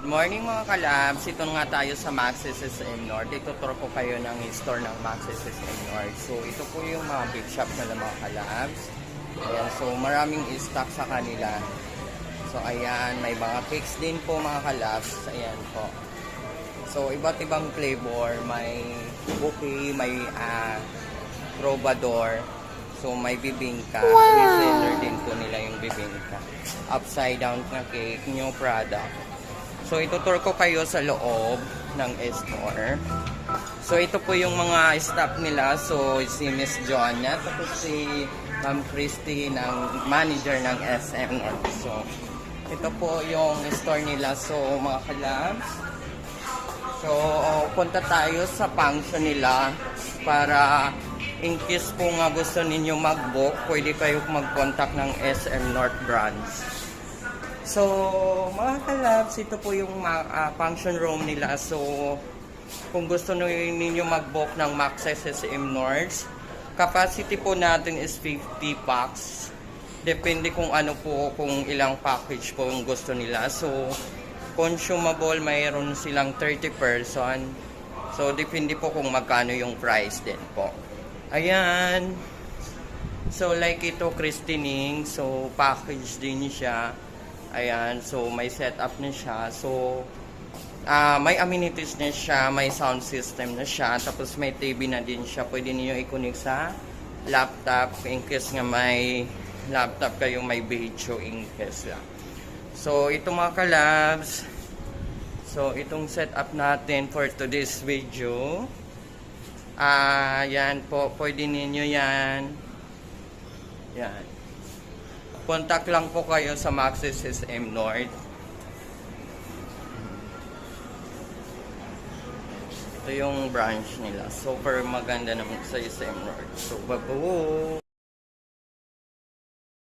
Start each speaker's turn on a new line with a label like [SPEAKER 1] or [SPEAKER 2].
[SPEAKER 1] Good morning mga kalabs. Ito nga tayo sa Maxis SM North. Ituturo ko kayo ng store ng Maxis SM North. So ito po yung mga big shop na mga kalabs. Ayan, so maraming stock sa kanila. So ayan, may mga cakes din po mga kalabs. Ayan po. So iba't ibang flavor. May bouquet, may trovador. So may bibingka. Reseller din po nila yung bibingka. Upside down na cake, new product. So itutur ko kayo sa loob ng store. So ito po yung mga staff nila. So si Miss Joanna, tapos si Ma'am Christy ng manager ng SM. So ito po yung store nila. So mga kalabs, so punta tayo sa function nila para in case po nga gusto ninyo mag-book, pwede kayo mag-contact ng SM North Branch. So, mga kalabs, ito po yung function room nila. So, kung gusto ninyo mag-book ng Maxis SM North, capacity po natin is 50 packs. Depende kung ano po, kung ilang package po yung gusto nila. So, consumable, mayroon silang 30 person. So, depende po kung magkano yung price din po. Ayan. So, like ito, christening. So, package din siya. Ayan, so may setup na siya. So, may amenities na siya, may sound system na siya, tapos may TV na din siya. Pwede niyo i-connect sa laptop in case nga may laptop kayo, may video in case lang. So, ito mga kalabs. So, itong setup natin for today's video. Yan po, pwede ninyo yan. Yan. Contact lang po kayo sa Maxis SM North. Ito yung branch nila. Super maganda naman sa SM North. So, bago!